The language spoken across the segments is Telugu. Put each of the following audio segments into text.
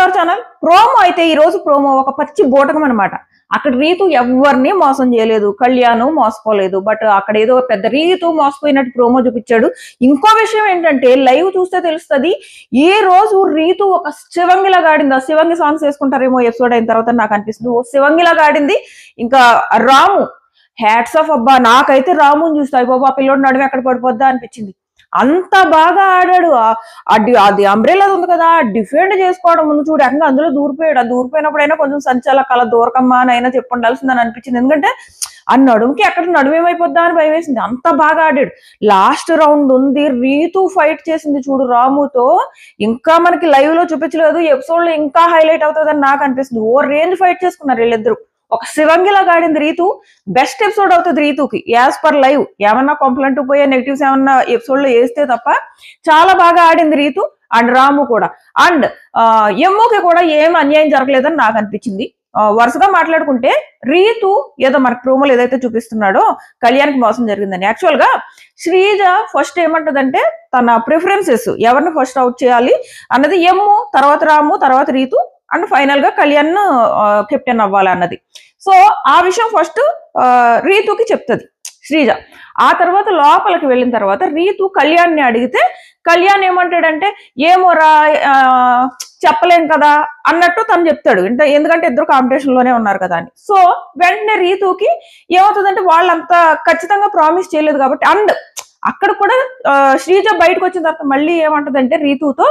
To our channel. ప్రోమో అయితే ఈ రోజు ప్రోమో ఒక పచ్చి బోటకం అనమాట. అక్కడ రీతు ఎవరిని మోసం చేయలేదు, కళ్యాణ్ మోసపోలేదు. బట్ అక్కడ ఏదో పెద్ద రీతు మోసపోయినట్టు ప్రోమో చూపించాడు. ఇంకో విషయం ఏంటంటే లైవ్ చూస్తే తెలుస్తుంది, ఈ రోజు రీతు ఒక శివంగిలాగా ఆడింది. ఆ శివంగి సాంగ్స్ వేసుకుంటారేమో ఎపిసోడ్ అయిన తర్వాత నాకు అనిపిస్తుంది. ఓ శివంగిలాగా ఆడింది. ఇంకా రాము హ్యాట్స్ ఆఫ్ అబ్బా, నాకైతే రాముని చూస్తాయి బాబా పిల్లోడు నడుము ఎక్కడ పడిపోద్దా అనిపించింది. అంత బాగా ఆడాడు. అది అంబ్రెలా ఉంది కదా, డిఫెండ్ చేసుకోవడం ముందు చూడు ఏకంగా అందులో దూరిపోయాడు. ఆ దూరిపోయినప్పుడైనా కొంచెం సంచాల కళ దూరకమ్మా అని అయినా చెప్పుండాల్సిందని అనిపించింది. ఎందుకంటే ఆ నడుముకి ఎక్కడ నడుము ఏమైపోద్దా అని భయం వేసింది. అంత బాగా ఆడాడు. లాస్ట్ రౌండ్ ఉంది, రీతు ఫైట్ చేసింది చూడు రాముతో, ఇంకా మనకి లైవ్ లో చూపించలేదు, ఎపిసోడ్ లో ఇంకా హైలైట్ అవుతుందని నాకు అనిపిస్తుంది. ఓ రేంజ్ ఫైట్ చేసుకున్నారు వీళ్ళిద్దరు. ఒక శివంగిలాగా ఆడింది రీతు. బెస్ట్ ఎపిసోడ్ అవుతుంది రీతుకి యాజ్ పర్ లైవ్. ఏమన్నా కంప్లైంట్ పోయే నెగిటివ్స్ ఏమన్నా ఎపిసోడ్ లో వేస్తే తప్ప చాలా బాగా ఆడింది రీతు అండ్ రాము కూడా. అండ్ ఎమ్మోకి కూడా ఏం అన్యాయం జరగలేదని నాకు అనిపించింది. వరుసగా మాట్లాడుకుంటే రీతు ఏదో మనకు ప్రోమోలు ఏదైతే చూపిస్తున్నాడో కళ్యాణ్కి మోసం జరిగిందని. యాక్చువల్ గా శ్రీజ ఫస్ట్ ఏమంటదంటే తన ప్రిఫరెన్సెస్ ఎవరిని ఫస్ట్ అవుట్ చేయాలి అన్నది ఎమ్ము, తర్వాత రాము, తర్వాత రీతు అండ్ ఫైనల్ గా కళ్యాణ్ కెప్టెన్ అవ్వాలి అన్నది. సో ఆ విషయం ఫస్ట్ రీతుకి చెప్తుంది శ్రీజ. ఆ తర్వాత లోపలికి వెళ్ళిన తర్వాత రీతు కళ్యాణ్ని అడిగితే కళ్యాణ్ ఏమంటాడంటే ఏమోరా చెప్పలేం కదా అన్నట్టు తను చెప్తాడు. ఎందుకంటే ఇద్దరు కాంపిటీషన్ లోనే ఉన్నారు కదా అని. సో వెంటనే రీతుకి ఏమవుతుందంటే వాళ్ళంతా ఖచ్చితంగా ప్రామిస్ చేయలేదు కాబట్టి. అండ్ అక్కడ కూడా శ్రీజ బయటకు వచ్చిన తర్వాత మళ్ళీ ఏమంటదంటే రీతుతో,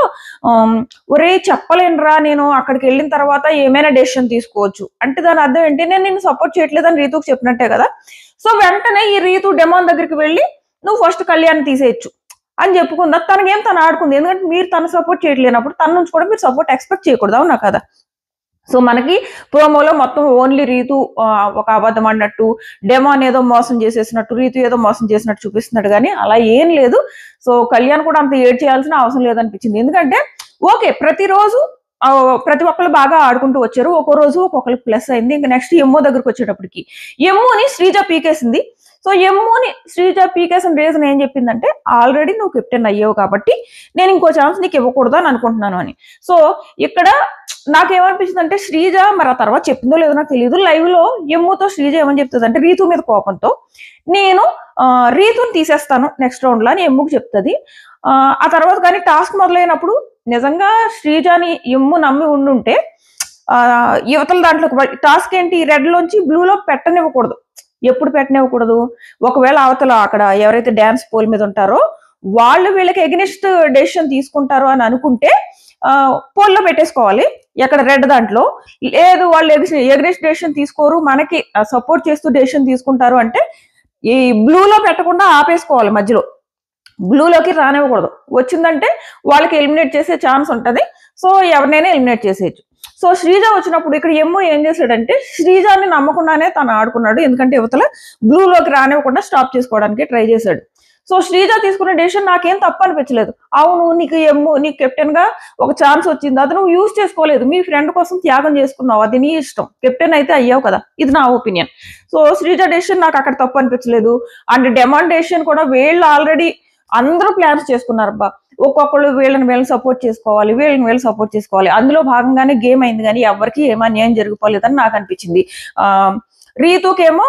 ఒరే చెప్పలేనురా, నేను అక్కడికి వెళ్ళిన తర్వాత ఏమైనా డెసిషన్ తీసుకోవచ్చు అంటే దాని అర్థం ఏంటి, నేను నిన్ను సపోర్ట్ చేయట్లేదని రీతుకి చెప్పినట్టే కదా. సో వెంటనే ఈ రీతు డెమాన్ దగ్గరికి వెళ్ళి నువ్వు ఫస్ట్ కళ్యాణ్ తీసేయచ్చు అని చెప్పుకుందా. తనకేం తను ఆడుకుంది, ఎందుకంటే మీరు తను సపోర్ట్ చేయట్లేనప్పుడు తన నుంచి కూడా మీరు సపోర్ట్ ఎక్స్పెక్ట్ చేయకూడదు, అవునా కదా. సో మనకి ప్రోమోలో మొత్తం ఓన్లీ రీతు ఒక అబద్ధం అన్నట్టు, డెమాన్ ఏదో మోసం చేసేసినట్టు, రీతు ఏదో మోసం చేసినట్టు చూపిస్తున్నాడు, కానీ అలా ఏం లేదు. సో కళ్యాణ్ కూడా అంత ఏడ్ చేయాల్సిన అవసరం లేదనిపించింది. ఎందుకంటే ఓకే ప్రతిరోజు ప్రతి ఒక్కరు బాగా ఆడుకుంటూ వచ్చారు, ఒక్కో రోజు ఒక్కొక్కరికి ప్లస్ అయింది. ఇంకా నెక్స్ట్ ఎమ్మో దగ్గరకు వచ్చేటప్పటికి ఎమ్మోని శ్రీజ పీకేసింది. సో ఎమ్మోని శ్రీజ పీకేసిన రీజన్ ఏం చెప్పిందంటే ఆల్రెడీ నువ్వు కెప్టెన్ అయ్యావు కాబట్టి నేను ఇంకో ఛాన్స్ నీకు ఇవ్వకూడదు అని అనుకుంటున్నాను అని. సో ఇక్కడ నాకేమనిపించింది అంటే శ్రీజ మరి ఆ తర్వాత చెప్పిందో లేదో నాకు తెలియదు, లైవ్ లో ఎమ్ముతో శ్రీజ ఏమని చెప్తుంది అంటే రీతు మీద కోపంతో నేను రీతుని తీసేస్తాను నెక్స్ట్ రౌండ్ లో అని ఎమ్ముకు చెప్తుంది. ఆ తర్వాత కానీ టాస్క్ మొదలైనప్పుడు నిజంగా శ్రీజని ఎమ్ము నమ్మి ఉండుంటే యువతల దాంట్లో టాస్క్ ఏంటి, రెడ్ లోంచి బ్లూలో పెట్టనివ్వకూడదు. ఎప్పుడు పెట్టనివ్వకూడదు, ఒకవేళ అవతల అక్కడ ఎవరైతే డ్యాన్స్ పోల్ మీద ఉంటారో వాళ్ళు వీళ్ళకి ఎగ్నెస్ట్ డెసిషన్ తీసుకుంటారు అని అనుకుంటే పోల్లో పెట్టేసుకోవాలి ఎక్కడ రెడ్ దాంట్లో. లేదు వాళ్ళు ఎగ్నెస్ట్ డెసిషన్ తీసుకోరు, మనకి సపోర్ట్ చేస్తూ డెసిషన్ తీసుకుంటారు అంటే ఈ బ్లూలో పెట్టకుండా ఆపేసుకోవాలి, మధ్యలో బ్లూలోకి రానివ్వకూడదు. వచ్చిందంటే వాళ్ళకి ఎలిమినేట్ చేసే ఛాన్స్ ఉంటుంది. సో ఎవరినైనా ఎలిమినేట్ చేసేయచ్చు. సో శ్రీజ వచ్చినప్పుడు ఇక్కడ ఎమ్మో ఏం చేశాడంటే శ్రీజాని నమ్మకుండానే తను ఆడుకున్నాడు, ఎందుకంటే యువతల బ్లూలోకి రానివ్వకుండా స్టాప్ చేసుకోవడానికి ట్రై చేశాడు. సో శ్రీజ తీసుకున్న డెసిషన్ నాకేం తప్పు అనిపించలేదు. అవును నీకు కెప్టెన్ గా ఒక ఛాన్స్ వచ్చింది, అది నువ్వు యూజ్ చేసుకోలేదు, మీ ఫ్రెండ్ కోసం త్యాగం చేసుకున్నావు, అది నీ ఇష్టం, కెప్టెన్ అయితే అయ్యావు కదా, ఇది నా ఒపీనియన్. సో శ్రీజ డెసిషన్ నాకు అక్కడ తప్పు అనిపించలేదు. అండ్ డెమాండ్ డెసిషన్ కూడా వీళ్ళు ఆల్రెడీ అందరూ ప్లాన్స్ చేసుకున్నారు అబ్బా, ఒక్కొక్కళ్ళు వీళ్ళని సపోర్ట్ చేసుకోవాలి, వీళ్ళని సపోర్ట్ చేసుకోవాలి, అందులో భాగంగానే గేమ్ అయింది, కానీ ఎవరికి ఏమో అన్యాయం జరిగిపోలేదని నాకు అనిపించింది. రీతుకేమో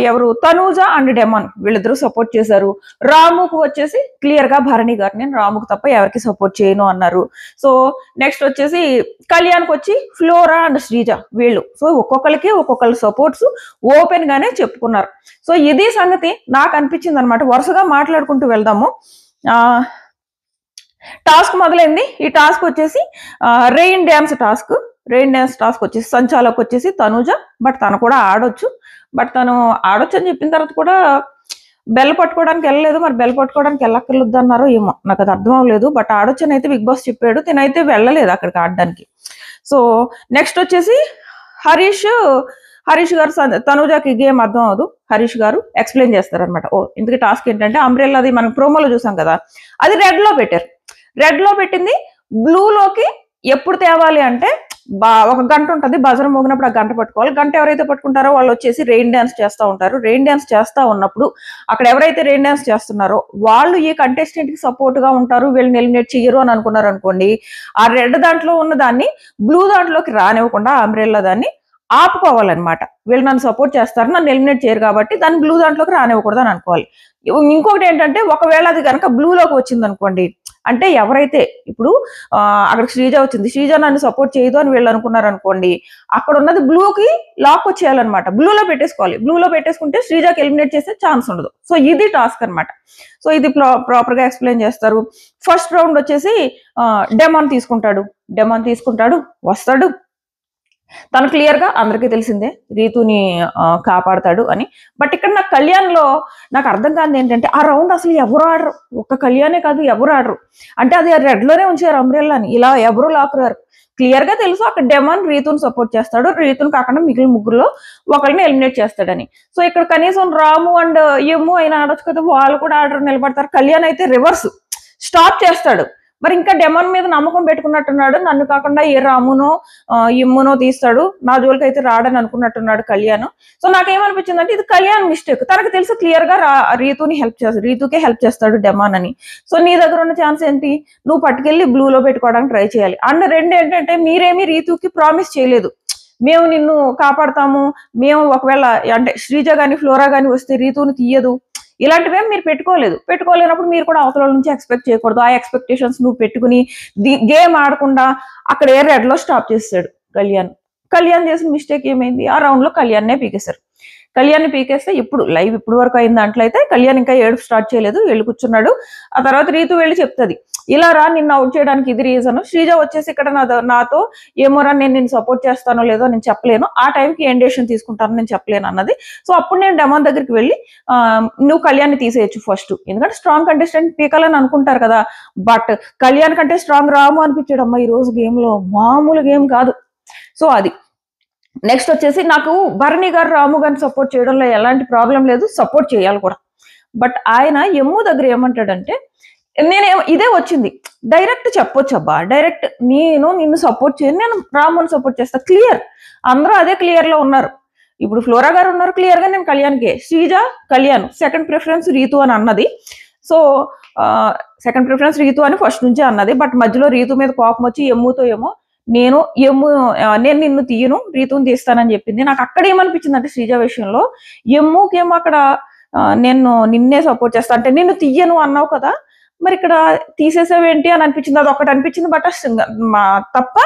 ఎవరు తనూజ అండ్ డెమాన్ వీళ్ళిద్దరూ సపోర్ట్ చేశారు. రాముకు వచ్చేసి క్లియర్ గా భరణి గారు నేను రాముకు తప్ప ఎవరికి సపోర్ట్ చేయను అన్నారు. సో నెక్స్ట్ వచ్చేసి కళ్యాణ్కి వచ్చి ఫ్లోరా అండ్ శ్రీజ వీళ్ళు. సో ఒక్కొక్కరికి ఒక్కొక్కరు సపోర్ట్స్ ఓపెన్ గానే చెప్పుకున్నారు. సో ఇది సంగతి నాకు అనిపించింది అనమాట. వరుసగా మాట్లాడుకుంటూ వెళ్దాము. టాస్క్ మొదలైంది. ఈ టాస్క్ వచ్చేసి రెయిన్ డ్యాన్స్ టాస్క్ వచ్చేసి సంచాలకు వచ్చేసి తనూజ. బట్ తను కూడా ఆడొచ్చు, బట్ తను ఆడొచ్చు అని చెప్పిన తర్వాత కూడా బెల్ పట్టుకోవడానికి వెళ్ళలేదు. మరి బెల్ పట్టుకోవడానికి వెళ్ళక్కర్లేదు అన్నారో ఏమో నాకు అది అర్థం అవ్వలేదు. బట్ ఆడొచ్చు అని అయితే బిగ్ బాస్ చెప్పాడు, తినైతే వెళ్ళలేదు అక్కడికి ఆడడానికి. సో నెక్స్ట్ వచ్చేసి హరీష్ గారు తనూజకి గేమ్ అర్థం అవ్వదు, హరీష్ గారు ఎక్స్ప్లెయిన్ చేస్తారనమాట. ఇందుకే టాస్క్ ఏంటంటే అంబ్రెల్లాది మనం ప్రోమోలో చూసాం కదా, అది రెడ్ లో పెట్టారు. రెడ్ లో పెట్టింది బ్లూలోకి ఎప్పుడు తేవాలి అంటే ఒక గంట ఉంటుంది, బజర్ మోగినప్పుడు ఆ గంట పట్టుకోవాలి. గంట ఎవరైతే పట్టుకుంటారో వాళ్ళు వచ్చేసి రెయిన్ డ్యాన్స్ చేస్తూ ఉంటారు. రెయిన్ డ్యాన్స్ చేస్తూ ఉన్నప్పుడు అక్కడ ఎవరైతే రెయిన్ డ్యాన్స్ చేస్తున్నారో వాళ్ళు ఈ కంటెస్టెంట్ కి సపోర్ట్ గా ఉంటారు, వీళ్ళని ఎలిమినేట్ చెయ్యరు అని అనుకున్నారు అనుకోండి, ఆ రెడ్ దాంట్లో ఉన్న దాన్ని బ్లూ దాంట్లోకి రానివ్వకుండా అంబ్రెల్లా దాన్ని ఆపుకోవాలన్నమాట. వీళ్ళు నన్ను సపోర్ట్ చేస్తారు, నన్ను ఎలిమినేట్ చేయరు కాబట్టి దాన్ని బ్లూ దాంట్లోకి రానివ్వకూడదు అని అనుకోవాలి. ఇంకొకటి ఏంటంటే, ఒకవేళ అది కనుక బ్లూలోకి వచ్చింది అనుకోండి, అంటే ఎవరైతే ఇప్పుడు అక్కడ శ్రీజ వచ్చింది, శ్రీజ నన్ను సపోర్ట్ చేయదు అని వీళ్ళు అనుకున్నారు అనుకోండి, అక్కడ ఉన్నది బ్లూకి లాక్ వచ్చేయాలన్నమాట. బ్లూలో పెట్టేసుకోవాలి. బ్లూలో పెట్టేసుకుంటే శ్రీజాకి ఎలిమినేట్ చేసే ఛాన్స్ ఉండదు. సో ఇది టాస్క్ అనమాట. సో ఇది ప్రాపర్ గా ఎక్స్ప్లెయిన్ చేస్తారు. ఫస్ట్ రౌండ్ వచ్చేసి డెమాన్ తీసుకుంటాడు, వస్తాడు. తను క్లియర్ గా అందరికీ తెలిసిందే రీతుని కాపాడతాడు అని. బట్ ఇక్కడ నాకు కళ్యాణ్లో నాకు అర్థం కాదు ఏంటంటే, ఆ రౌండ్ అసలు ఎవరు ఆడరు, ఒక్క కళ్యాణే కాదు ఎవరు ఆడరు. అంటే అది రెడ్ లోనే ఉంచారు అంబ్రెల్లాని, ఇలా ఎవరు లాక్కురారు. క్లియర్ గా తెలుసు అక్కడ డెమాన్ రీతుని సపోర్ట్ చేస్తాడు, రీతుని కాకుండా మిగిలిన ముగ్గురులో ఒకరిని ఎలిమినేట్ చేస్తాడని. సో ఇక్కడ కనీసం రాము అండ్ యమ్ము అయినా ఆడొచ్చు కదా, వాళ్ళు కూడా ఆర్డర్ నిలబడతారు. కళ్యాణ్ అయితే రివర్స్ స్టాప్ చేస్తాడు. మరి ఇంకా డెమాన్ మీద నమ్మకం పెట్టుకున్నట్టున్నాడు, నన్ను కాకుండా ఏ రామునో ఇమ్మునో తీస్తాడు, నా జోలికి అయితే రాడని అనుకున్నట్టున్నాడు కళ్యాణ్. సో నాకేమనిపించింది అంటే, ఇది కళ్యాణ్ మిస్టేక్. తనకు తెలుసు క్లియర్ గా రీతుకే హెల్ప్ చేస్తాడు డెమాన్ అని. సో నీ దగ్గర ఉన్న ఛాన్స్ ఏంటి, నువ్వు పట్టుకెళ్ళి బ్లూలో పెట్టుకోవడానికి ట్రై చేయాలి. అండ్ రెండు ఏంటంటే, మీరేమి రీతుకి ప్రామిస్ చేయలేదు, మేము నిన్ను కాపాడతాము, మేము ఒకవేళ అంటే శ్రీజ గాని ఫ్లోరా గాని వస్తే రీతుని తీయదు, ఇలాంటివేం మీరు పెట్టుకోలేనప్పుడు మీరు కూడా అవతల నుంచి ఎక్స్పెక్ట్ చేయకూడదు. ఆ ఎక్స్పెక్టేషన్స్ నువ్వు పెట్టుకుని గేమ్ ఆడకుండా అక్కడ ఏ రెడ్ లో స్టాప్ చేస్తాడు కళ్యాణ్ చేసిన మిస్టేక్ ఏమైంది, ఆ రౌండ్ లో కళ్యాణ్నే పీకేశారు. కళ్యాణ్ పీకేస్తే ఇప్పుడు లైవ్ ఇప్పుడు వరకు అయిన దాంట్లో అయితే కళ్యాణ్ ఇంకా ఏడుపు స్టార్ట్ చేయలేదు, వెళ్ళి కూర్చున్నాడు. ఆ తర్వాత రీతు వెళ్ళి చెప్తుంది, ఇలా రా నిన్ను అవుట్ చేయడానికి ఇది రీజన్. శ్రీజ వచ్చేసి ఇక్కడ నాతో ఏమోరా నేను నిన్ను సపోర్ట్ చేస్తానో లేదో నేను చెప్పలేను, ఆ టైంకి ఏం డెసిషన్ తీసుకుంటానో నేను చెప్పలేను అన్నది. సో అప్పుడు నేను డెమాన్ దగ్గరికి వెళ్ళి నువ్వు కళ్యాణ్ని తీసేయచ్చు ఫస్ట్, ఎందుకంటే స్ట్రాంగ్ కంటెస్టెంట్ పీకాలని అనుకుంటారు కదా. బట్ కళ్యాణ్ కంటే స్ట్రాంగ్ రాము అనిపించాడు అమ్మా ఈ రోజు గేమ్ లో, మామూలు గేమ్ కాదు. సో అది నెక్స్ట్ వచ్చేసి, నాకు భరణి గారు రాము గారిని సపోర్ట్ చేయడంలో ఎలాంటి ప్రాబ్లం లేదు, సపోర్ట్ చేయాలి కూడా. బట్ ఆయన ఎమ్ము దగ్గర ఏమంటాడంటే, ఇదే వచ్చింది డైరెక్ట్ చెప్పొచ్చు అబ్బా, డైరెక్ట్ నిన్ను సపోర్ట్ చేయను, నేను రాముని సపోర్ట్ చేస్తా, క్లియర్. అందరూ అదే క్లియర్ లో ఉన్నారు. ఇప్పుడు ఫ్లోరా గారు ఉన్నారు క్లియర్ గా, నేను కళ్యాణ్కే, శ్రీజ కళ్యాణ్, సెకండ్ ప్రిఫరెన్స్ రీతు అని అన్నది. సో సెకండ్ ప్రిఫరెన్స్ రీతు అని ఫస్ట్ నుంచే అన్నది. బట్ మధ్యలో రీతు మీద కోపం వచ్చి ఎమ్ముతో ఏమో నేను నిన్ను తీయను రీతుని తీస్తానని చెప్పింది. నాకు అక్కడ ఏమనిపించింది అంటే, శ్రీజ విషయంలో ఎమ్ముకేమో అక్కడ నేను నిన్నే సపోర్ట్ చేస్తా అంటే, నిన్ను తీయను అన్నావు కదా, మరి ఇక్కడ తీసేసావేంటి అని అనిపించింది. అది ఒకటి అనిపించింది. బట్ తప్ప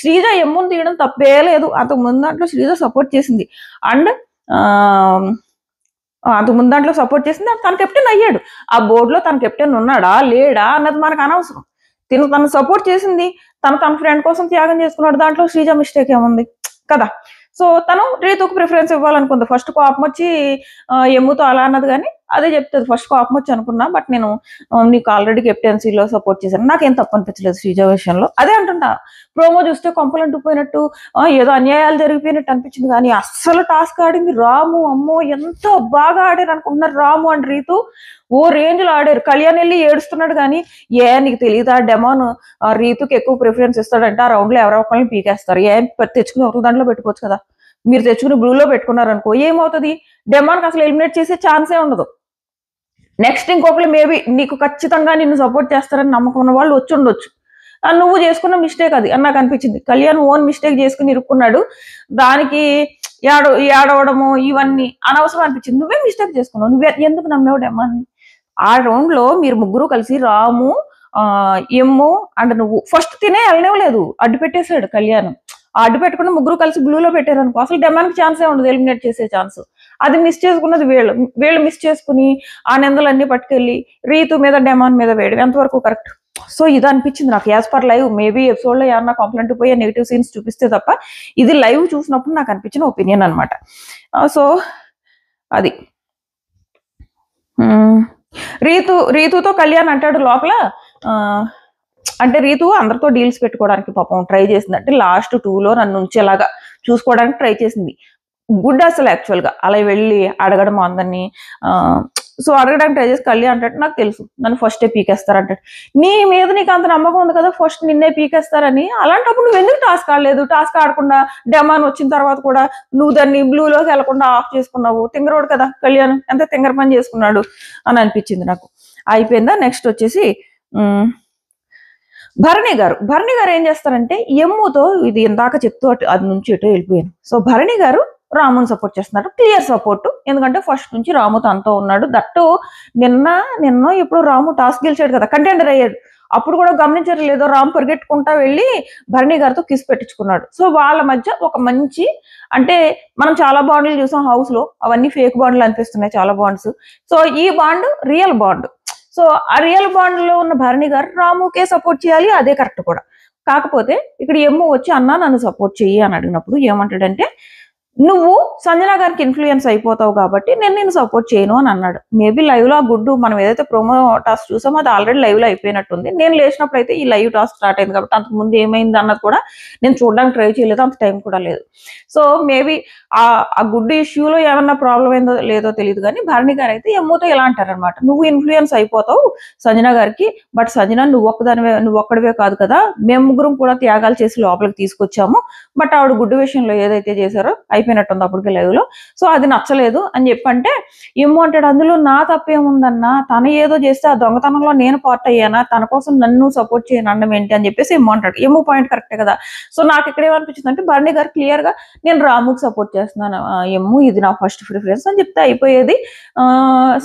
శ్రీజ ఎమ్ముని తీయడం తప్పే లేదు. అంతకు ముందు దాంట్లో శ్రీజ సపోర్ట్ చేసింది, అండ్ అంతకు ముందు దాంట్లో సపోర్ట్ చేసింది, తన కెప్టెన్ అయ్యాడు. ఆ బోర్డులో తన కెప్టెన్ ఉన్నాడా లేడా అన్నది మనకు అనవసరం. తను సపోర్ట్ చేసింది, తన ఫ్రెండ్ కోసం త్యాగం చేసుకున్నాడు, దాంట్లో శ్రీజ మిస్టేక్ ఏముంది కదా. సో తను రీతుకు ప్రిఫరెన్స్ ఇవ్వాలనుకుంది. ఫస్ట్ కోపం వచ్చి ఎమ్ముతో అలా అన్నది, కానీ అదే చెప్తుంది ఫస్ట్ కోపం వచ్చి అనుకున్నా, బట్ నేను నీకు ఆల్రెడీ కెప్టెన్సీలో సపోర్ట్ చేశాను, నాకేం తప్పు అనిపించలేదు శ్రీజ విషయంలో. అదే అంటుంటా, ప్రోమో చూస్తే కొంపలు అంటుపోయినట్టు ఏదో అన్యాయాలు జరిగిపోయినట్టు అనిపించింది, కానీ అస్సలు టాస్క్ ఆడింది రాము. అమ్మో ఎంత బాగా ఆడారు అనుకుంటున్నారు రాము అండ్ రీతు, ఓ రేంజ్ లో ఆడారు. కళ్యాణ్ వెళ్ళి ఏడుస్తున్నాడు, కానీ నీకు తెలియదా డెమాన్ రీతుకి ఎక్కువ ప్రిఫరెన్స్ ఇస్తాడంటే ఆ రౌండ్ లో ఎవరో ఒకరిని పీకేస్తారు, తెచ్చుకుని ఒకరి దాంట్లో పెట్టుకోవచ్చు కదా. మీరు తెచ్చుకుని బ్లూలో పెట్టుకున్నారు అనుకో, ఏమవుతుంది, డెమాన్కి అసలు ఎలిమినేట్ చేసే ఛాన్సే ఉండదు. నెక్స్ట్ ఇంకొకరు మేబీ నీకు ఖచ్చితంగా నిన్ను సపోర్ట్ చేస్తారని నమ్మకం ఉన్న వాళ్ళు వచ్చి ఉండొచ్చు. నువ్వు చేసుకున్న మిస్టేక్ అది అని నాకు అనిపించింది. కళ్యాణ్ ఓన్ మిస్టేక్ చేసుకుని ఇరుక్కున్నాడు, దానికి ఏడవడము ఇవన్నీ అనవసరం అనిపించింది. నువ్వే మిస్టేక్ చేసుకున్నావు, నువ్వే ఎందుకు నమ్మేవు డెమాన్ని. ఆ రౌండ్ లో మీరు ముగ్గురు కలిసి రాము ఎమ్ము అండ్ నువ్వు ఫస్ట్ తినే వెళ్ళనివ్వలేదు, అడ్డు పెట్టేశాడు కళ్యాణ్. అడ్డు పెట్టుకుని ముగ్గురు కలిసి బ్లూలో పెట్టారు అనుకో, అసలు డెమాన్కి ఛాన్సే ఉండదు ఎలిమినేట్ చేసే ఛాన్స్. అది మిస్ చేసుకున్నది వీళ్ళు మిస్ చేసుకుని ఆ నిందలన్నీ పట్టుకెళ్ళి రీతు మీద డెమాన్ మీద వేయడం ఎంతవరకు కరెక్ట్. సో ఇది అనిపించింది నాకు as per live. Maybe episode లో ఏమన్నా కంప్లైంట్ పోయి నెగిటివ్ సీన్స్ చూపిస్తే తప్ప, ఇది లైవ్ చూసినప్పుడు నాకు అనిపించిన ఒపీనియన్ అనమాట. సో అది రీతుతో కళ్యాణ్ అంటాడు లోపల, అంటే రీతు అందరితో డీల్స్ పెట్టుకోవడానికి పాపం ట్రై చేసింది, అంటే లాస్ట్ 2లో నన్ను ఉంచేలాగా చూసుకోవడానికి ట్రై చేసింది. గుడ్ అసలు యాక్చువల్గా అలా వెళ్ళి అడగడం అందరినీ సో అడగడానికి ట్రై చేసి కళ్యాణ్ అంటాడు నాకు తెలుసు నన్ను ఫస్టే పీకేస్తారు అంటాడు. నీ మీద నీకు అంత నమ్మకం ఉంది కదా ఫస్ట్ నిన్నే పీకేస్తారని, అలాంటప్పుడు నువ్వు ఎందుకు టాస్క్ ఆడలేదు? టాస్క్ ఆడకుండా డెమాన్ వచ్చిన తర్వాత కూడా నువ్వు దాన్ని బ్లూలోకి వెళ్లకుండా ఆఫ్ చేసుకున్నావు. తింగరోడు కదా కళ్యాణ్, ఎంత తింగర పని చేసుకున్నాడు అని అనిపించింది నాకు. అయిపోయిందా. నెక్స్ట్ వచ్చేసి భరణి గారు ఏం చేస్తారంటే ఎమ్ముతో, ఇది ఇందాక చెప్తూ అది నుంచి ఎటో వెళ్ళిపోయాను. సో భరణి గారు రాముని సపోర్ట్ చేస్తున్నారు, క్లియర్ సపోర్ట్. ఎందుకంటే ఫస్ట్ నుంచి రాముతో అంతా ఉన్నాడు. దట్టు నిన్న ఇప్పుడు రాము టాస్క్ గెలిచాడు కదా, కంటెండర్ అయ్యాడు. అప్పుడు కూడా గమనించారు లేదో, రాము పరిగెట్టుకుంటా వెళ్ళి భరణి గారితో కిస్ పెట్టించుకున్నాడు. సో వాళ్ళ మధ్య ఒక మంచి, అంటే మనం చాలా బాండ్లు చూసాం హౌస్ లో, అవన్నీ ఫేక్ బాండ్లు అనిపిస్తున్నాయి చాలా బాండ్స్. సో ఈ బాండ్ రియల్ బాండ్. సో ఆ రియల్ బాండ్ లో ఉన్న భరణి గారు రాముకే సపోర్ట్ చేయాలి, అదే కరెక్ట్ కూడా. కాకపోతే ఇక్కడ ఎమ్ము వచ్చి అన్నా నన్ను సపోర్ట్ చెయ్యి అని అడిగినప్పుడు ఏమంటాడంటే, నువ్వు సంజన గారికి ఇన్ఫ్లుయెన్స్ అయిపోతావు కాబట్టి నేను నిన్ను సపోర్ట్ చేయను అని అన్నాడు. మేబీ లైవ్ లో ఆ గుడ్డు మనం ఏదైతే ప్రోమో టాస్క్ చూసామో అది ఆల్రెడీ లైవ్ లో అయిపోయినట్టుంది. నేను లేచినప్పుడు అయితే ఈ లైవ్ టాస్క్ స్టార్ట్ అయింది కాబట్టి అంతకు ముందు ఏమైంది అన్నది కూడా నేను చూడడానికి ట్రై చేయలేదు, అంత టైం కూడా లేదు. సో మేబీ ఆ గుడ్డు ఇష్యూలో ఏమన్నా ప్రాబ్లం ఏందో లేదో తెలియదు, కానీ భరణి గారు అయితే ఎమ్మోతో ఎలా అంటారనమాట, నువ్వు ఇన్ఫ్లుయెన్స్ అయిపోతావు సంజన గారికి, బట్ సంజన నువ్వు ఒక్కడివే కాదు కదా, మేము ముగ్గురం కూడా త్యాగాలు చేసి లోపలికి తీసుకొచ్చాము, బట్ ఆవిడ గుడ్డు విషయంలో ఏదైతే చేశారో అయిపోయినట్టుంది అప్పటికే లైవ్ లో, సో అది నచ్చలేదు అని చెప్పంటే ఏమో అంటాడు, అందులో నా తప్పేముందన్నా, తను ఏదో చేస్తే ఆ దొంగతనంలో నేను పార్ట్ అయ్యానా, తన కోసం నన్ను సపోర్ట్ చేయను అనడం ఏంటి అని చెప్పేసి ఏమో అంటాడు. ఏమో పాయింట్ కరెక్టే కదా. సో నాకు ఇక్కడ ఏమనిపించింది అంటే భరణి గారు క్లియర్ గా నేను రాముకి సపోర్ట్ చేస్తున్నాను, ఎమ్ము ఇది నా ఫస్ట్ ప్రిఫరెన్స్ అని చెప్తే అయిపోయేది,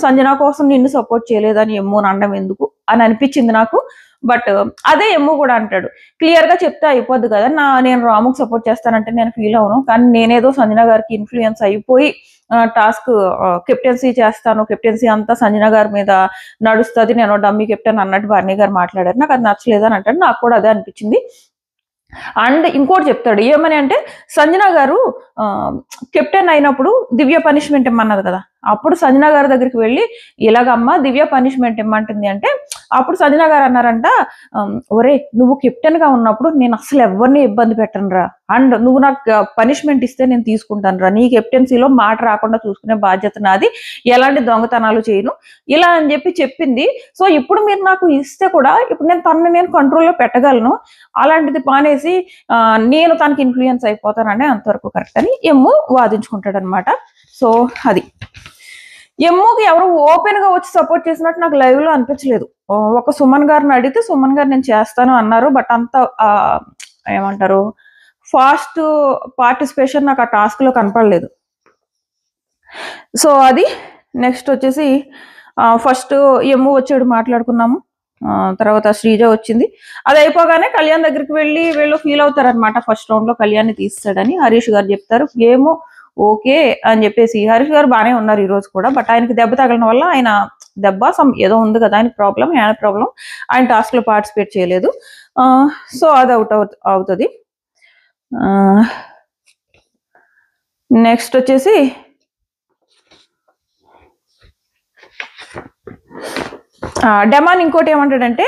సంజన కోసం నిన్ను సపోర్ట్ చేయలేదని ఎమ్ము అనడం ఎందుకు అని అనిపించింది నాకు. బట్ అదే ఎమ్ము కూడా అంటాడు, క్లియర్ గా చెప్తే అయిపోద్ది కదా, నేను రాముకి సపోర్ట్ చేస్తానంటే నేను ఫీల్ అవును, కానీ నేనేదో సంజన గారికి ఇన్ఫ్లుయెన్స్ అయిపోయి టాస్క్ కెప్టెన్సీ చేస్తాను, కెప్టెన్సీ అంతా సంజన గారి మీద నడుస్తుంది, నేను డమ్మీ కెప్టెన్ అన్నట్టు భరణి గారు మాట్లాడారు. నాకు అది నచ్చలేదు అని అంటాడు. నాకు కూడా అదే అనిపించింది. అండ్ ఇంకోటి చెప్తాడు ఏమని అంటే, సంజన గారు కెప్టెన్ అయినప్పుడు దివ్య పనిష్మెంట్ ఇమ్మన్నది కదా, అప్పుడు సంజన గారి దగ్గరికి వెళ్ళి ఇలాగమ్మా దివ్య పనిష్మెంట్ ఇమ్మంటుంది అంటే, అప్పుడు సంజన గారు అన్నారంట, ఒరే నువ్వు కెప్టెన్ గా ఉన్నప్పుడు నేను అసలు ఎవరిని ఇబ్బంది పెట్టను రా, అండ్ నువ్వు నాకు పనిష్మెంట్ ఇస్తే నేను తీసుకుంటాను రా, నీ కెప్టెన్సీలో మాట రాకుండా చూసుకునే బాధ్యత నాది, ఎలాంటి దొంగతనాలు చేయను ఇలా అని చెప్పింది. సో ఇప్పుడు మీరు నాకు ఇస్తే కూడా ఇప్పుడు నేను తనని నేను కంట్రోల్లో పెట్టగలను, అలాంటిది పానేసి నేను తనకి ఇన్ఫ్లుయెన్స్ అయిపోతానని అంతవరకు కరెక్ట్ అని ఎమ్ము వాదించుకుంటాడు అనమాట. సో అది ఎమ్ముకి ఎవరు ఓపెన్ గా వచ్చి సపోర్ట్ చేసినట్టు నాకు లైవ్ లో అనిపించలేదు. ఒక సుమన్ గారిని అడిగితే సుమన్ గారు నేను చేస్తాను అన్నారు, బట్ అంత ఏమంటారు ఫాస్ట్ పార్టిసిపేషన్ నాకు ఆ టాస్క్ లో కనపడలేదు. సో అది నెక్స్ట్ వచ్చేసి ఫస్ట్ ఎమ్ము వచ్చాడు మాట్లాడుకున్నాము, తర్వాత శ్రీజ వచ్చింది. అది అయిపోగానే కళ్యాణ్ దగ్గరికి వెళ్ళి వీళ్ళు ఫీల్ అవుతారనమాట, ఫస్ట్ రౌండ్ లో కళ్యాణ్ తీస్తాడని హరీష్ గారు చెప్తారు. గేమ్ ఓకే అని చెప్పేసి హరీష్ గారు బాగానే ఉన్నారు ఈ రోజు కూడా, బట్ ఆయనకి దెబ్బ తగలడం వల్ల ఆయన దెబ్బ ఏదో ఉంది కదా ఆయన ప్రాబ్లం, ఆయన టాస్క్ లో పార్టిసిపేట్ చేయలేదు. సో అది అవుతుంది. నెక్స్ట్ వచ్చేసి డెమాన్ ఇంకోటి ఏమంటాడంటే,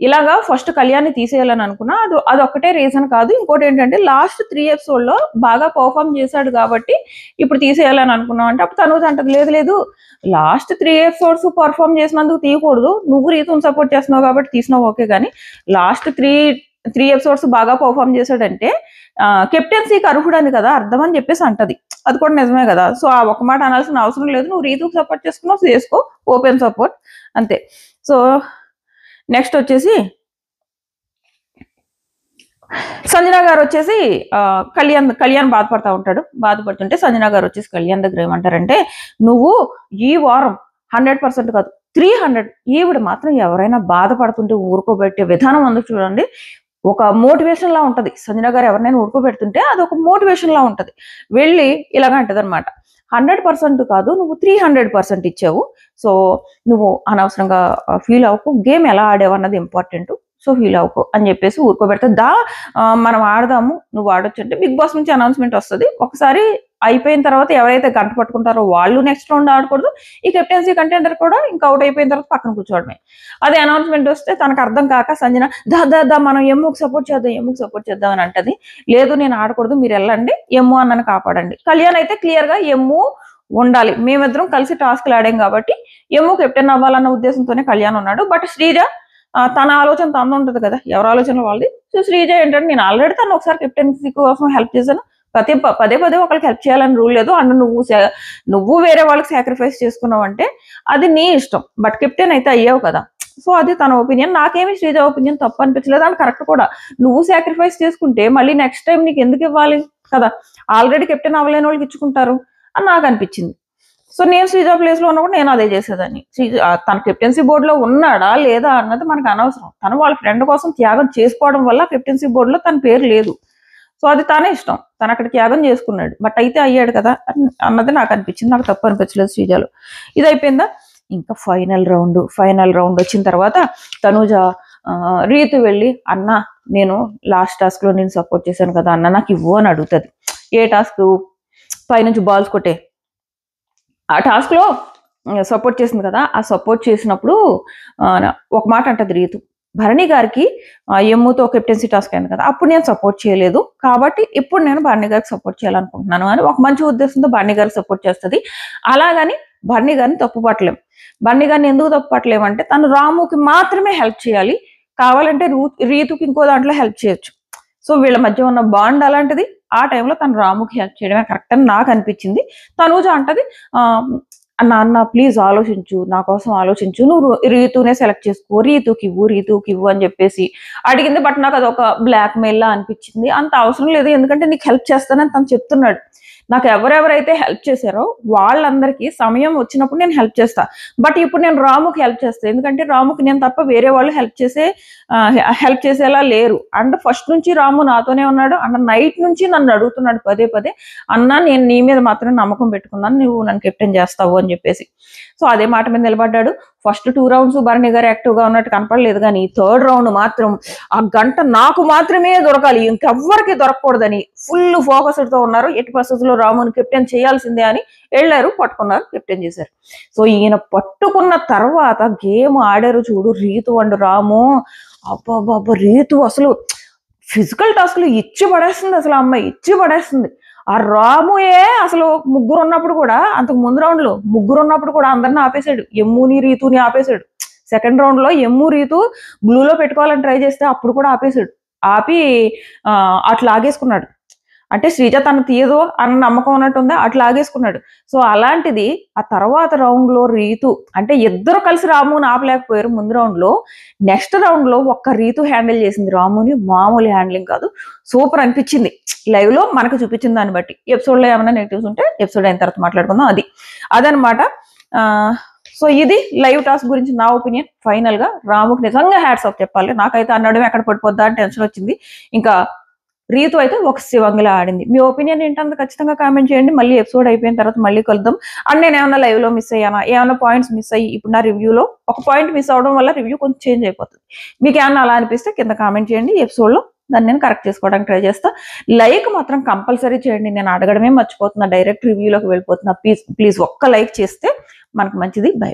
ఇలాగా ఫస్ట్ కళ్యాణ్ని తీసేయాలని అనుకున్నా, అది ఒక్కటే రీజన్ కాదు, ఇంకోటి ఏంటంటే లాస్ట్ 3 ఎపిసోడ్ లో బాగా పర్ఫామ్ చేశాడు కాబట్టి ఇప్పుడు తీసేయాలని అనుకున్నాం అంటే, అప్పుడు తను అంటది లేదు లాస్ట్ 3 ఎపిసోడ్స్ పర్ఫామ్ చేసినందుకు తీయకూడదు, నువ్వు రీతుని సపోర్ట్ చేస్తున్నావు కాబట్టి తీసినావు ఓకే, కానీ లాస్ట్ 3 ఎపిసోడ్స్ బాగా పర్ఫామ్ చేశాడంటే కెప్టెన్సీకి అర్హుడని కదా అర్థం అని చెప్పేసి అంటది. అది కూడా నిజమే కదా. సో ఆ ఒక మాట అనాల్సిన అవసరం లేదు, నువ్వు రీతుకు సపోర్ట్ చేసుకున్నావు చేసుకో, ఓపెన్ సపోర్ట్ అంతే. సో నెక్స్ట్ వచ్చేసి సంజన గారు వచ్చేసి కళ్యాణ్ బాధపడుతుంటే సంజన గారు వచ్చేసి కళ్యాణ్ దగ్గర ఏమంటారంటే, నువ్వు ఈ వారం 100% కాదు 300, ఈవిడ మాత్రం ఎవరైనా బాధపడుతుంటే ఊరుకోబెట్టే విధానం అందుకు చూడండి, ఒక మోటివేషన్ లా ఉంటది. సంజన గారు ఎవరినైనా ఊరుకోబెడుతుంటే అది ఒక మోటివేషన్ లా ఉంటది. వెళ్ళి ఇలాగ అంటది అనమాట, 100% కాదు నువ్వు 300% ఇచ్చావు, సో నువ్వు అనవసరంగా ఫీల్ అవ్వకు, గేమ్ ఎలా ఆడావు అన్నది ఇంపార్టెంట్, సో ఫీల్ అవ్వకు అని చెప్పేసి ఊరుకోబెడతా. మనం ఆడదాము, నువ్వు ఆడొచ్చు అంటే బిగ్ బాస్ నుంచి అనౌన్స్మెంట్ వస్తుంది, ఒకసారి అయిపోయిన తర్వాత ఎవరైతే గంట పట్టుకుంటారో వాళ్ళు నెక్స్ట్ రౌండ్ ఆడకూడదు, ఈ కెప్టెన్సీ కంటెండర్ కూడా ఇంకా అవుట్ అయిపోయిన తర్వాత పక్కన కూర్చోవడమే. అదే అనౌన్స్మెంట్ వస్తే తనకు అర్థం కాక సంజన దా మనం ఎమ్ముకు సపోర్ట్ చేద్దాం అని అంటది. లేదు నేను ఆడకూడదు, మీరు వెళ్ళండి, ఎమ్ము అన్నని కాపాడండి. కళ్యాణ్ అయితే క్లియర్ గా ఎమ్ము ఉండాలి, మేమిద్దరం కలిసి టాస్క్లు ఆడాం కాబట్టి ఏమో కెప్టెన్ అవ్వాలన్న ఉద్దేశంతోనే కళ్యాణ్ ఉన్నాడు. బట్ శ్రీజ తన ఆలోచన తను ఉంటుంది కదా, ఎవరి ఆలోచన వాళ్ళది. సో శ్రీజ ఏంటంటే నేను ఆల్రెడీ తను ఒకసారి కెప్టెన్సీ కోసం హెల్ప్ చేశాను, పదే పదే ఒకరికి హెల్ప్ చేయాలని రూల్ లేదు. అండ్ నువ్వు వేరే వాళ్ళకి సాక్రిఫైస్ చేసుకున్నావు అంటే అది నీ ఇష్టం, బట్ కెప్టెన్ అయితే అయ్యావు కదా. సో అది తన ఒపీనియన్. నాకేమి శ్రీజ ఒపీనియన్ తప్పు అనిపించలేదు, అని కరెక్ట్ కూడా. నువ్వు సాక్రిఫైస్ చేసుకుంటే మళ్ళీ నెక్స్ట్ టైం నీకు ఎందుకు ఇవ్వాలి కదా, ఆల్రెడీ కెప్టెన్ అవ్వలేని వాళ్ళకి ఇచ్చుకుంటారు అని నాకు అనిపించింది. సో నేను శ్రీజ ప్లేస్ లో ఉన్నప్పుడు నేను అదే చేసేదాన్ని. తన కెప్టెన్సీ బోర్డులో ఉన్నాడా లేదా అన్నది మనకు అనవసరం. తను వాళ్ళ ఫ్రెండ్ కోసం త్యాగం చేసుకోవడం వల్ల కెప్టెన్సీ బోర్డులో తన పేరు లేదు. సో అది తనే ఇష్టం, తను అక్కడ త్యాగం చేసుకున్నాడు, బట్ అయితే అయ్యాడు కదా అన్నది నాకు అనిపించింది. నాకు తప్పు అనిపించలేదు శ్రీజలో. ఇది అయిపోయిందా, ఇంకా ఫైనల్ రౌండ్ వచ్చిన తర్వాత తనూజ రీతు వెళ్ళి అన్న నేను లాస్ట్ టాస్క్ లో నేను సపోర్ట్ చేశాను కదా అన్న నాకు ఇవ్వు అని అడుగుతుంది. ఏ టాస్క్? పైనుంచి బాల్స్ కొట్టే ఆ టాస్క్ లో సపోర్ట్ చేసింది కదా. ఆ సపోర్ట్ చేసినప్పుడు ఒక మాట అంటది రీతు, భరణి గారికి ఎమ్ముతో కెప్టెన్సీ టాస్క్ అయింది కదా, అప్పుడు నేను సపోర్ట్ చేయలేదు కాబట్టి ఇప్పుడు నేను భరణి గారికి సపోర్ట్ చేయాలనుకుంటున్నాను అని ఒక మంచి ఉద్దేశంతో భరణి గారికి సపోర్ట్ చేస్తుంది. అలాగని భరణి గారిని తప్పు పట్టలేం. భరణి గారిని ఎందుకు తప్పు పట్టలేమంటే తను రాముకి మాత్రమే హెల్ప్ చేయాలి, కావాలంటే రీతుకి ఇంకో దాంట్లో హెల్ప్ చేయొచ్చు. సో వీళ్ళ మధ్య ఉన్న బాండ్ అలాంటిది. ఆ టైంలో తను రాముకి హెల్ప్ చేయడమే కరెక్ట్ అని నాకు అనిపించింది. తనూజ అంటది అన్న ప్లీజ్ ఆలోచించు, నా కోసం ఆలోచించు, నువ్వు రీతునే సెలెక్ట్ చేసుకో, రీతుకి ఇవ్వు అని చెప్పేసి అడిగింది. బట్ నాకు అదొక బ్లాక్ మెయిల్ లా అనిపించింది. అంత అవసరం లేదు, ఎందుకంటే నీకు హెల్ప్ చేస్తానని తను చెప్తున్నాడు. నాకు ఎవరెవరైతే హెల్ప్ చేశారో వాళ్ళందరికీ సమయం వచ్చినప్పుడు నేను హెల్ప్ చేస్తా, బట్ ఇప్పుడు నేను రాముకి హెల్ప్ చేస్తాను, ఎందుకంటే రాముకి నేను తప్ప వేరే వాళ్ళు హెల్ప్ చేసేలా లేరు. అండ్ ఫస్ట్ నుంచి రాము నాతోనే ఉన్నాడు. అండ్ నైట్ నుంచి నన్ను అడుగుతున్నాడు పదే అన్నా నేను నీ మీద మాత్రం నమ్మకం పెట్టుకున్నాను, నువ్వు నన్ను కెప్టెన్ చేస్తావు అని చెప్పేసి. సో అదే మాట మీద నిలబడ్డాడు. First 2 rounds Bharani garu active గా ఉన్నట్టు కనపడలేదు, కానీ 3rd రౌండ్ మాత్రం ఆ గంట నాకు మాత్రమే దొరకాలి, ఇంకెవ్వరికి దొరకకూడదని ఫుల్ ఫోకస్డ్ తో ఉన్నారు. ఎట్టి పరిస్థితుల్లో రాముని కెప్టెన్ చేయాల్సిందే అని వెళ్ళారు, పట్టుకున్నారు, కెప్టెన్ చేశారు. సో ఈయన పట్టుకున్న తర్వాత గేమ్ ఆడారు చూడు రీతు అండ్ రాము. అబ్బా రీతు అసలు ఫిజికల్ టాస్క్లు ఇచ్చి పడేస్తుంది, అసలు అమ్మాయి ఇచ్చి పడేస్తుంది. ఆ రాముయే అసలు ముగ్గురు ఉన్నప్పుడు కూడా, అంతకు ముందు రౌండ్ లో ముగ్గురు ఉన్నప్పుడు కూడా అందరిని ఆపేశాడు, ఎమ్ముని రీతుని ఆపేశాడు. 2nd రౌండ్ లో ఎమ్ము రీతు బ్లూలో పెట్టుకోవాలని ట్రై చేస్తే అప్పుడు కూడా ఆపేశాడు. ఆపి అట్లా ఆగేసుకున్నాడు. అంటే శ్రీజ తను తీయదు అన్న నమ్మకం ఉన్నట్టుందా, అట్లా ఆగేసుకున్నాడు. సో అలాంటిది ఆ తర్వాత రౌండ్ లో రీతు అంటే ఇద్దరు కలిసి రాముని ఆపలేకపోయారు ముందు రౌండ్ లో. నెక్స్ట్ రౌండ్ లో ఒక్క రీతు హ్యాండిల్ చేసింది రాముని, మామూలు హ్యాండ్లింగ్ కాదు, సూపర్ అనిపించింది. లైవ్ లో మనకు చూపించిన దాన్ని బట్టి. ఎపిసోడ్ లో ఏమైనా నెగిటివ్స్ ఉంటే ఎపిసోడ్ అయిన తర్వాత మాట్లాడుకుందాం. అదనమాట. సో ఇది లైవ్ టాస్క్ గురించి నా ఒపీనియన్. ఫైనల్ గా రాముకి నిజంగా హ్యాట్స్ ఆఫ్ చెప్పాలి. నాకైతే అన్నడం ఎక్కడ పడిపోద్దా అని టెన్షన్ వచ్చింది. ఇంకా రీతు అయితే ఒక శివంగిలా ఆడింది. మీ ఒపీనియన్ ఏంటంటే ఖచ్చితంగా కామెంట్ చేయండి. మళ్ళీ ఎపిసోడ్ అయిపోయిన తర్వాత మళ్ళీ కలుద్దాం. అండ్ నేను ఏమైనా లైవ్ లో మిస్ అయ్యానా, ఏమైనా పాయింట్స్ మిస్ అయ్యి, ఇప్పుడు నా రివ్యూలో ఒక పాయింట్ మిస్ అవడం వల్ల రివ్యూ కొంచెం చేంజ్ అయిపోతుంది. మీకు ఏమన్నా అలా అనిపిస్తే కింద కామెంట్ చేయండి. ఎపిసోడ్ లో దాన్ని నేను కరెక్ట్ చేసుకోవడానికి ట్రై చేస్తా. లైక్ మాత్రం కంపల్సరీ చేయండి, నేను అడగడమే మర్చిపోతున్నా, డైరెక్ట్ రివ్యూలోకి వెళ్ళిపోతున్నా. ప్లీజ్ ఒక్క లైక్ చేస్తే మనకు మంచిది. బై.